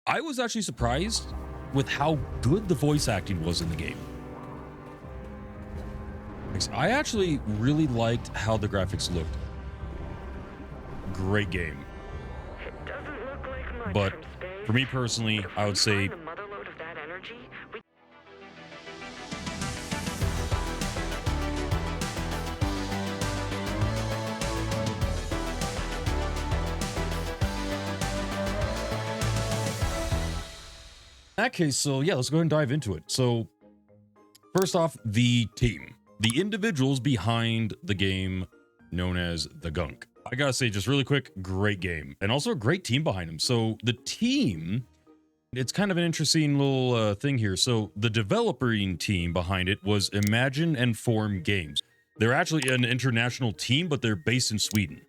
I was actually surprised with how good the voice acting was in the game. I actually really liked how the graphics looked. Great game. It doesn't look like much But from space, for me personally, but if I we would say find the mother lode of that energy, we in that case, so yeah, let's go ahead and dive into it. So first off, the team, the individuals behind the game known as the Gunk. I gotta say, just really quick, great game, and also a great team behind them. So the team, it's kind of an interesting little thing here. So the developing team behind it was Imagine and Form Games. They're actually an international team, but they're based in Sweden.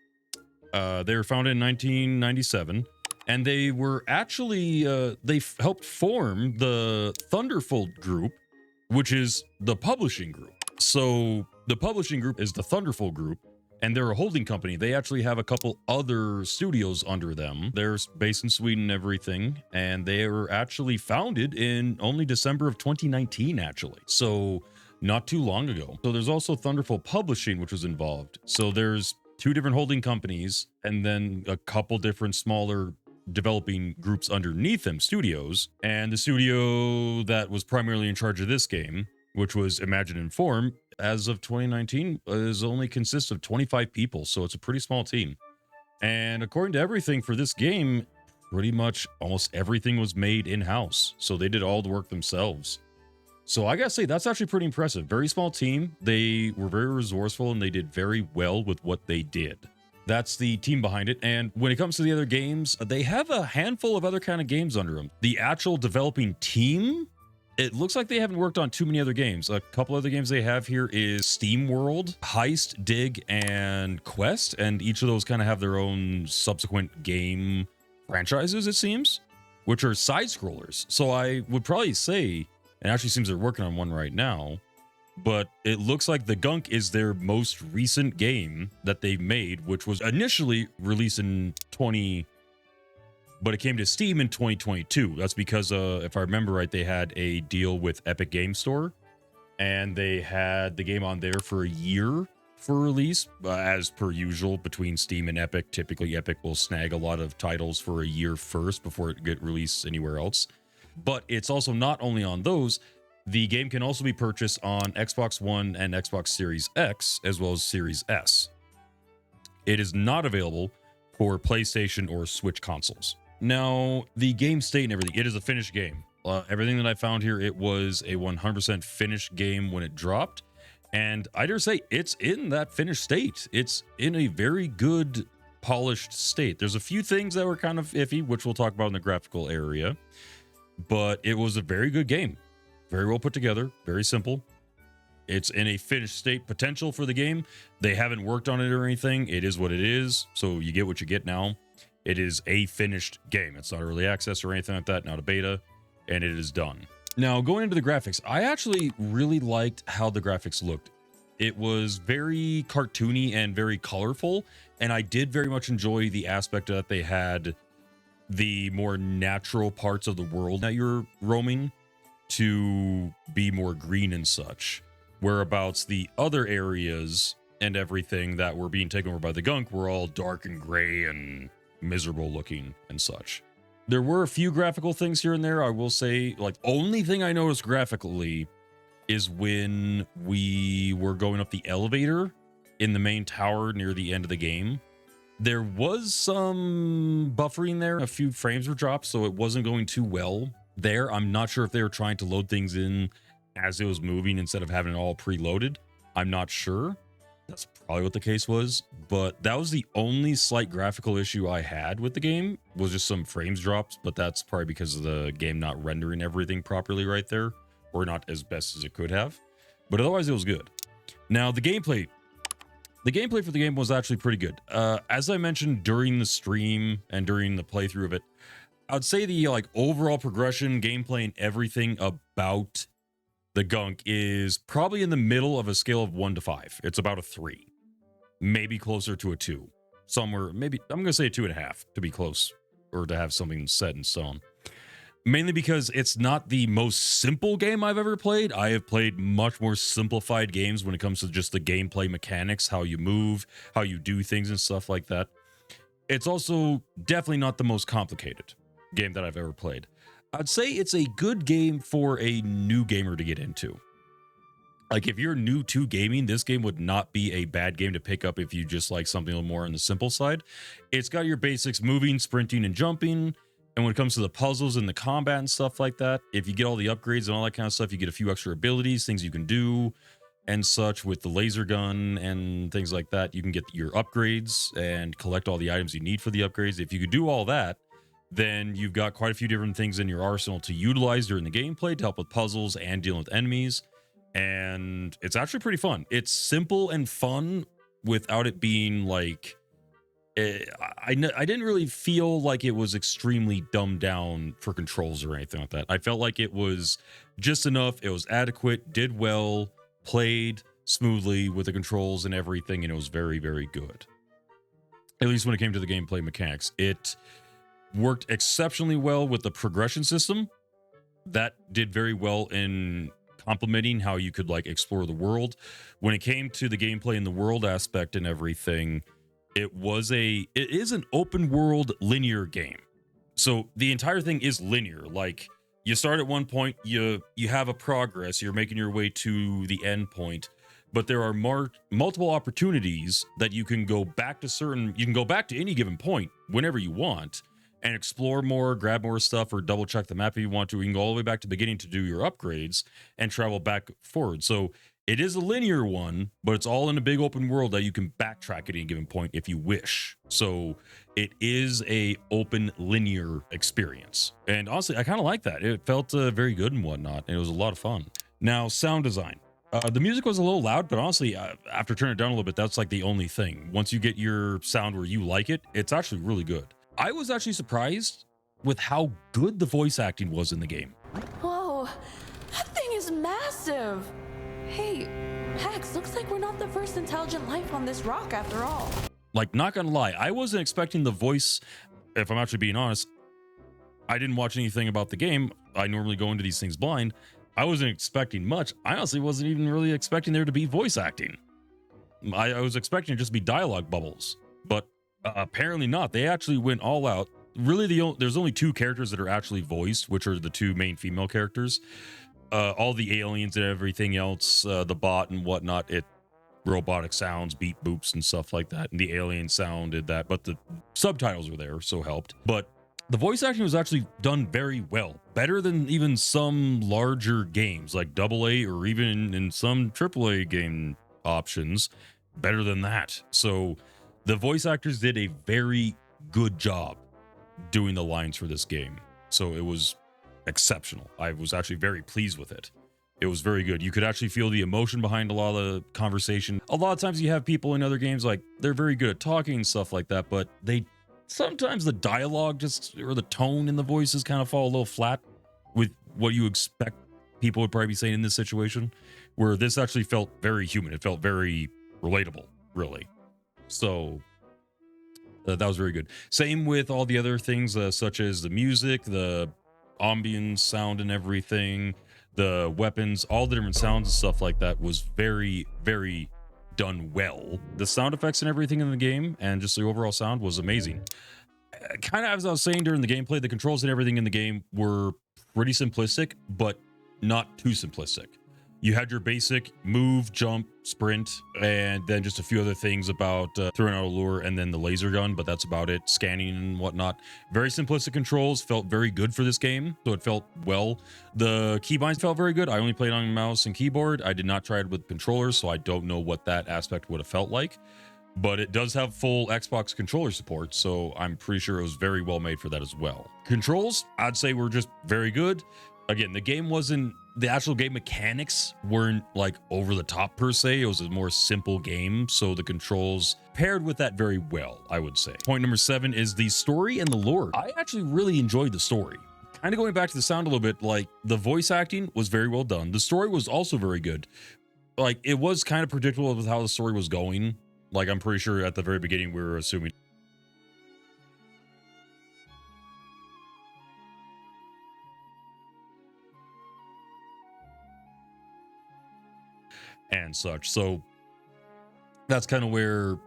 They were founded in 1997, and they were actually helped form the Thunderfold Group, which is the publishing group. So the publishing group is the Thunderfold Group, and they're a holding company. They actually have a couple other studios under them. They're based in Sweden and everything, and they were actually founded in only December of 2019, actually. So not too long ago. So there's also Thunderfold Publishing, which was involved. So there's two different holding companies, and then a couple different smaller developing groups underneath them, studios. And the studio that was primarily in charge of this game, which was Imagine and Form, as of 2019, is only consists of 25 people, so it's a pretty small team. And according to everything for this game, pretty much almost everything was made in-house, so they did all the work themselves. So I gotta say, that's actually pretty impressive. Very small team. They were very resourceful, and they did very well with what they did. That's the team behind it. And when it comes to the other games, they have a handful of other kind of games under them. The actual developing team, it looks like they haven't worked on too many other games. A couple other games they have here is Steam World, Heist, Dig, and Quest. And each of those kind of have their own subsequent game franchises, it seems, which are side scrollers. So I would probably say, it actually seems they're working on one right now, but it looks like the Gunk is their most recent game that they made, which was initially released in but it came to Steam in 2022. That's because, if I remember right, they had a deal with Epic Game Store, and they had the game on there for a year for release. As per usual, between Steam and Epic, typically Epic will snag a lot of titles for a year first before it get released anywhere else. But it's also not only on those. The game can also be purchased on Xbox One and Xbox Series X, as well as Series S. It is not available for PlayStation or Switch consoles. Now, the game state and everything, it is a finished game. Everything that I found here, it was a 100% finished game when it dropped. And I dare say it's in that finished state. It's in a very good, polished state. There's a few things that were kind of iffy, which we'll talk about in the graphical area. But it was a very good game. Very well put together, very simple. It's in a finished state. Potential for the game, they haven't worked on it or anything. It is what it is, so you get what you get now. It is a finished game. It's not early access or anything like that, not a beta, and it is done. Now, going into the graphics, I actually really liked how the graphics looked. It was very cartoony and very colorful, and I did very much enjoy the aspect that they had the more natural parts of the world that you're roaming to be more green and such. Whereabouts the other areas and everything that were being taken over by the Gunk were all dark and gray and miserable looking and such. There were a few graphical things here and there. I will say, like, only thing I noticed graphically is when we were going up the elevator in the main tower near the end of the game. There was some buffering there. A few frames were dropped, so it wasn't going too well there. I'm not sure if they were trying to load things in as it was moving instead of having it all preloaded. I'm not sure. That's probably what the case was, but that was the only slight graphical issue I had with the game, was just some frames drops, but that's probably because of the game not rendering everything properly right there, or not as best as it could have. But otherwise, it was good. Now, the gameplay for the game was actually pretty good. As I mentioned during the stream and during the playthrough of it, I'd say the overall progression, gameplay, and everything about the Gunk is probably in the middle of a scale of 1 to 5. It's about a 3, maybe closer to a 2. Somewhere, maybe I'm gonna say a 2.5 to be close, or to have something set in stone. Mainly because it's not the most simple game I've ever played. I have played much more simplified games when it comes to just the gameplay mechanics, how you move, how you do things and stuff like that. It's also definitely not the most complicated game that I've ever played. I'd say it's a good game for a new gamer to get into. Like, if you're new to gaming, this game would not be a bad game to pick up if you just like something a little more on the simple side. It's got your basics: moving, sprinting, and jumping. And when it comes to the puzzles and the combat and stuff like that, if you get all the upgrades and all that kind of stuff, you get a few extra abilities, things you can do and such with the laser gun and things like that. You can get your upgrades and collect all the items you need for the upgrades. If you could do all that, then you've got quite a few different things in your arsenal to utilize during the gameplay to help with puzzles and dealing with enemies. And it's actually pretty fun. It's simple and fun without it being like... I didn't really feel like it was extremely dumbed down for controls or anything like that. I felt like it was just enough. It was adequate, did well, played smoothly with the controls and everything, and it was very, very good. At least when it came to the gameplay mechanics. It worked exceptionally well with the progression system. That did very well in complementing how you could like explore the world. When it came to the gameplay and the world aspect and everything, it is an open world linear game. So the entire thing is linear. Like, you start at one point, you have a progress, you're making your way to the end point, but there are multiple opportunities that you can go back to any given point whenever you want and explore more, grab more stuff, or double check the map if you want to. You can go all the way back to the beginning to do your upgrades and travel back forward. So it is a linear one, but it's all in a big open world that you can backtrack at any given point if you wish. So it is a open linear experience. And honestly, I kind of like that. It felt very good and whatnot. And it was a lot of fun. Now, sound design. The music was a little loud, but honestly, after turning it down a little bit, that's like the only thing. Once you get your sound where you like it, it's actually really good. I was actually surprised with how good the voice acting was in the game. Whoa, that thing is massive. Hey, Pax, looks like we're not the first intelligent life on this rock after all. Like, not gonna lie, I wasn't expecting the voice. If I'm actually being honest, I didn't watch anything about the game. I normally go into these things blind. I wasn't expecting much. I honestly wasn't even really expecting there to be voice acting. I was expecting it just to be dialogue bubbles, but apparently not. They actually went all out. Really, there's only two characters that are actually voiced, which are the two main female characters. All the aliens and everything else, the bot and whatnot, robotic sounds, beep boops and stuff like that. And the alien sounded that, but the subtitles were there, so helped. But the voice acting was actually done very well, better than even some larger games like AA or even in some AAA game options, better than that. So the voice actors did a very good job doing the lines for this game. So it was exceptional. I was actually very pleased with it. It was very good. You could actually feel the emotion behind a lot of the conversation. A lot of times you have people in other games, like, they're very good at talking and stuff like that, but sometimes the dialogue or the tone in the voices kind of fall a little flat with what you expect people would probably be saying in this situation, where this actually felt very human. It felt very relatable, really. So that was very good. Same with all the other things, such as the music, the ambience sound and everything, the weapons, all the different sounds and stuff like that was very, very done well. The sound effects and everything in the game and just the overall sound was amazing. Kind of as I was saying during the gameplay, the controls and everything in the game were pretty simplistic, but not too simplistic. You had your basic move, jump, sprint, and then just a few other things about throwing out a lure and then the laser gun, but that's about it. Scanning and whatnot. Very simplistic controls, felt very good for this game, so it felt well. The keybinds felt very good. I only played on mouse and keyboard. I did not try it with controllers, so I don't know what that aspect would have felt like. But it does have full Xbox controller support, so I'm pretty sure it was very well made for that as well. Controls, I'd say, were just very good. Again, the actual game mechanics weren't like over the top per se. It was a more simple game, so the controls paired with that very well, I would say. Point number 7 is the story and the lore. I actually really enjoyed the story. Kind of going back to the sound a little bit, like, the voice acting was very well done. The story was also very good. Like, it was kind of predictable with how the story was going. Like, I'm pretty sure at the very beginning we were assuming. and such. So that's kind of where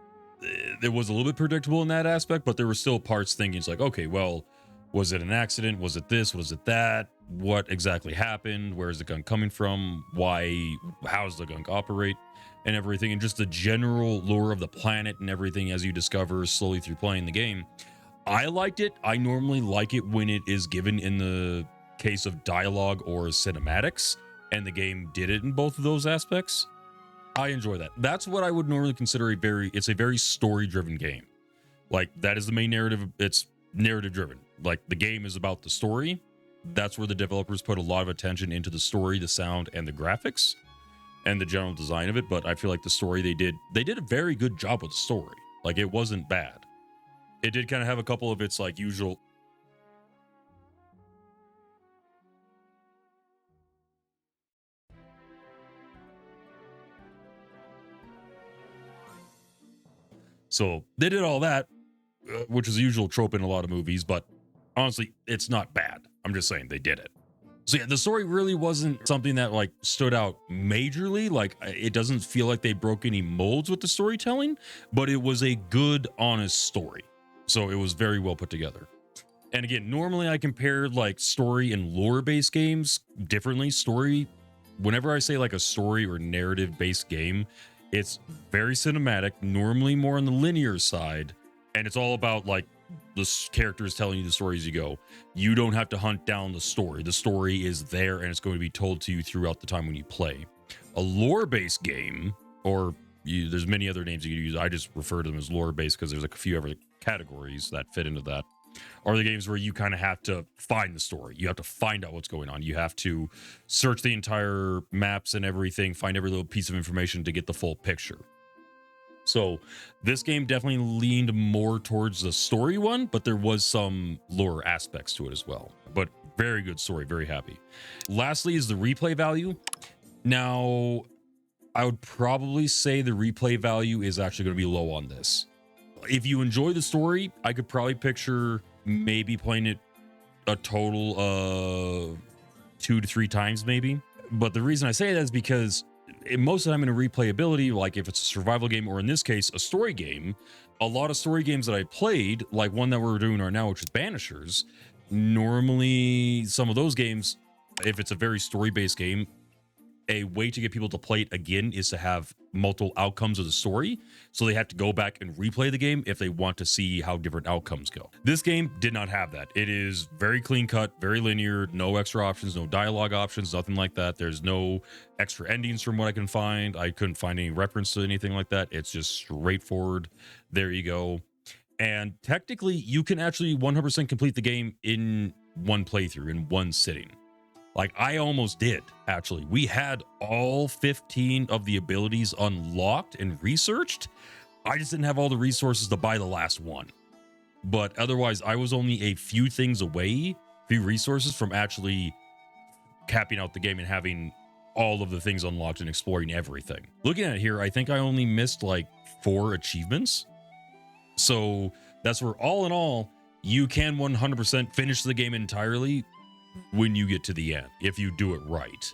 it was a little bit predictable in that aspect, but there were still parts thinking it's like, okay, well, was it an accident? Was it this? Was it that? What exactly happened? Where is the gun coming from? Why? How does the gun operate? And everything, and just the general lore of the planet and everything as you discover slowly through playing the game. I liked it. I normally like it when it is given in the case of dialogue or cinematics, and the game did it in both of those aspects. I enjoy that. That's what I would normally consider it's a very story-driven game. Like, that is the main narrative. It's narrative-driven. Like, the game is about the story. That's where the developers put a lot of attention into the story, the sound, and the graphics, and the general design of it. But I feel like the story they did a very good job with the story. Like, it wasn't bad. It did kind of have a couple of its like usual so they did all that, which is a usual trope in a lot of movies, but honestly, it's not bad. I'm just saying they did it. So yeah, the story really wasn't something that like stood out majorly. Like, it doesn't feel like they broke any molds with the storytelling, but it was a good, honest story. So it was very well put together. And again, normally I compare like story and lore based games differently. Story, whenever I say like a story or narrative based game, it's very cinematic, normally more on the linear side. And it's all about like the characters telling you the story as you go. You don't have to hunt down the story. The story is there and it's going to be told to you throughout the time when you play. A lore based game, or there's many other names you can use. I just refer to them as lore based because there's a few other categories that fit into that, are the games where you kind of have to find the story. You have to find out what's going on. You have to search the entire maps and everything, find every little piece of information to get the full picture. So this game definitely leaned more towards the story one, but there was some lore aspects to it as well. But very good story, very happy. Lastly is the replay value. Now, I would probably say the replay value is actually going to be low on this. If you enjoy the story, I could probably picture maybe playing it a total of 2 to 3 times maybe. But the reason I say that is because most of the time in a replayability, like if it's a survival game or in this case a story game, a lot of story games that I played, like one that we're doing right now, which is Banishers, normally some of those games, if it's a very story-based game, a way to get people to play it again is to have multiple outcomes of the story. So they have to go back and replay the game if they want to see how different outcomes go. This game did not have that. It is very clean cut, very linear, no extra options, no dialogue options, nothing like that. There's no extra endings from what I can find. I couldn't find any reference to anything like that. It's just straightforward. There you go. And technically you can actually 100% complete the game in one playthrough, in one sitting. Like, I almost did, actually. We had all 15 of the abilities unlocked and researched. I just didn't have all the resources to buy the last one. But otherwise, I was only a few things away, few resources from actually capping out the game and having all of the things unlocked and exploring everything. Looking at it here, I think I only missed like 4 achievements. So that's where, all in all, you can 100% finish the game entirely when you get to the end, if you do it right.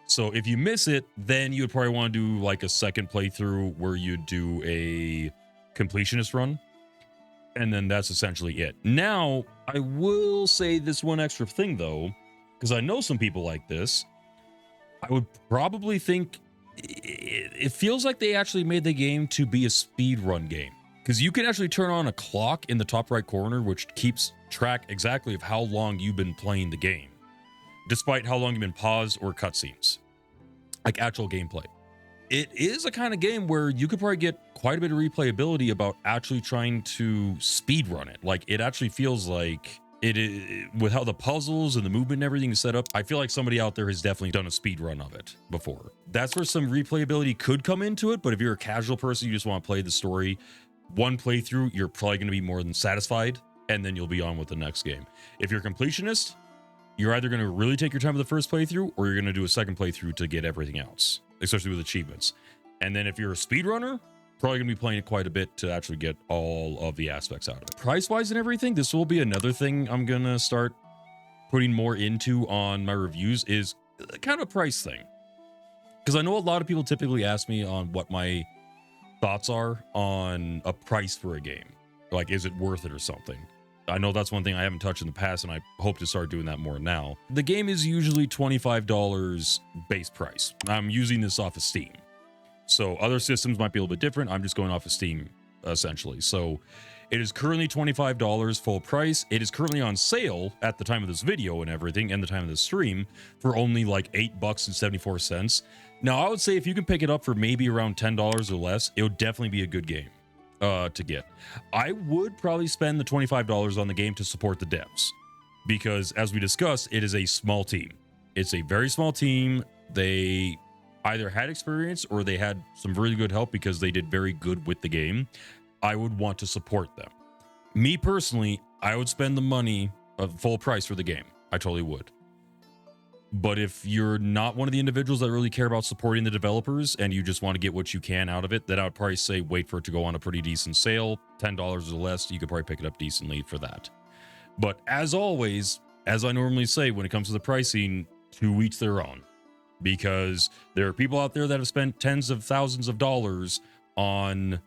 So if you miss it, then you would probably want to do like a second playthrough where you do a completionist run, and then that's essentially it. Now, I will say this one extra thing though, because I know some people like this. I would probably think it feels like they actually made the game to be a speed run game, because you can actually turn on a clock in the top right corner, which keeps track exactly of how long you've been playing the game, despite how long you've been paused or cutscenes, like actual gameplay. It is a kind of game where you could probably get quite a bit of replayability about actually trying to speed run it. Like, it actually feels like it is, with how the puzzles and the movement and everything is set up. I feel like somebody out there has definitely done a speed run of it before. That's where some replayability could come into it. But if you're a casual person, you just want to play the story, one playthrough, you're probably going to be more than satisfied, and then you'll be on with the next game. If you're a completionist, you're either going to really take your time with the first playthrough, or you're going to do a second playthrough to get everything else, especially with achievements. And then if you're a speedrunner, probably going to be playing it quite a bit to actually get all of the aspects out of it. Price-wise and everything, this will be another thing I'm going to start putting more into on my reviews, is kind of a price thing. Because I know a lot of people typically ask me on what my thoughts are on a price for a game. Like, is it worth it or something? I know that's one thing I haven't touched in the past, and I hope to start doing that more now. The game is usually $25 base price. I'm using this off of Steam. So other systems might be a little bit different. I'm just going off of Steam, essentially. So it is currently $25 full price. It is currently on sale at the time of this video and everything, and the time of this stream, for only like $8.74. Now, I would say if you can pick it up for maybe around $10 or less, it would definitely be a good game to get. I would probably spend the $25 on the game to support the devs, because as we discussed, it is a small team. It's a very small team. They either had experience or they had some really good help because they did very good with the game. I would want to support them. Me personally, I would spend the money of full price for the game. I totally would. But if you're not one of the individuals that really care about supporting the developers and you just want to get what you can out of it, then I would probably say wait for it to go on a pretty decent sale. $10 or less, you could probably pick it up decently for that. But as always, as I normally say, when it comes to the pricing, to each their own. Because there are people out there that have spent tens of thousands of dollars on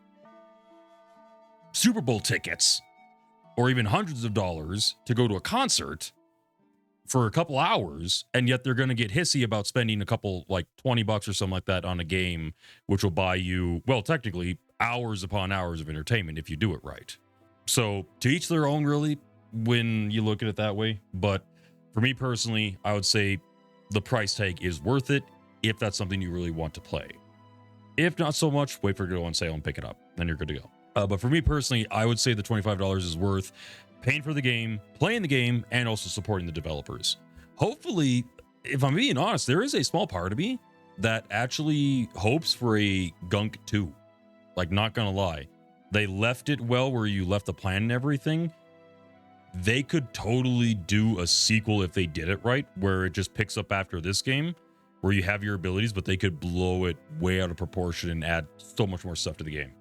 Super Bowl tickets, or even hundreds of dollars to go to a concert for a couple hours, and yet they're going to get hissy about spending a couple, like $20 or something like that on a game, which will buy you, well, technically hours upon hours of entertainment if you do it right. So to each their own, really, when you look at it that way. But for me personally, I would say the price tag is worth it if that's something you really want to play. If not so much, wait for it to go on sale and pick it up. Then you're good to go. But for me personally, I would say the $25 is worth paying for the game, playing the game, and also supporting the developers. Hopefully, if I'm being honest, there is a small part of me that actually hopes for a Gunk 2. Like, not gonna lie. They left it well where you left the plan and everything. They could totally do a sequel if they did it right, where it just picks up after this game, where you have your abilities, but they could blow it way out of proportion and add so much more stuff to the game.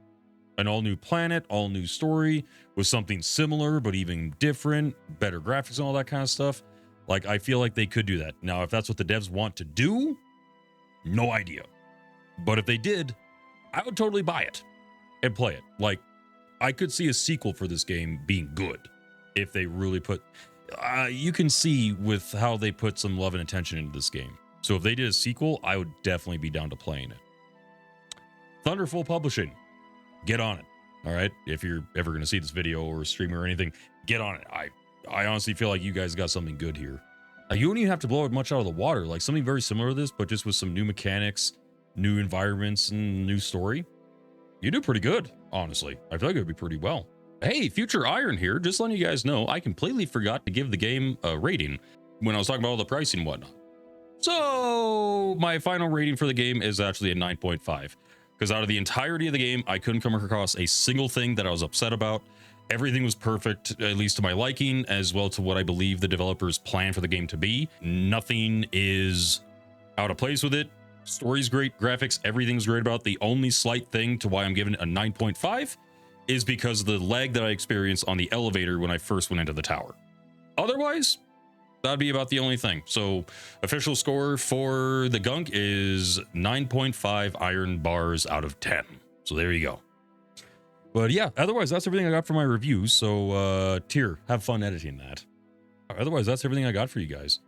An all new planet, all new story with something similar, but even different, better graphics and all that kind of stuff. Like, I feel like they could do that. Now, if that's what the devs want to do, no idea. But if they did, I would totally buy it and play it. Like, I could see a sequel for this game being good if they really put, you can see with how they put some love and attention into this game. So if they did a sequel, I would definitely be down to playing it. Thunderful Publishing. Get on it. All right. If you're ever going to see this video or stream or anything, get on it. I honestly feel like you guys got something good here. You don't even have to blow it much out of the water. Like something very similar to this, but just with some new mechanics, new environments, and new story. You do pretty good, honestly. I feel like it would be pretty well. Hey, Future Iron here. Just letting you guys know, I completely forgot to give the game a rating when I was talking about all the pricing and whatnot. So my final rating for the game is actually a 9.5. Because out of the entirety of the game, I couldn't come across a single thing that I was upset about. Everything was perfect, at least to my liking, as well to what I believe the developers plan for the game to be. Nothing is out of place with it. Story's great, graphics, everything's great about it. The only slight thing to why I'm giving it a 9.5 is because of the lag that I experienced on the elevator when I first went into the tower. Otherwise, that'd be about the only thing. So official score for the Gunk is 9.5 iron bars out of 10. So there you go. But yeah, otherwise that's everything I got for my review. So tier, have fun editing that. Otherwise that's everything I got for you guys.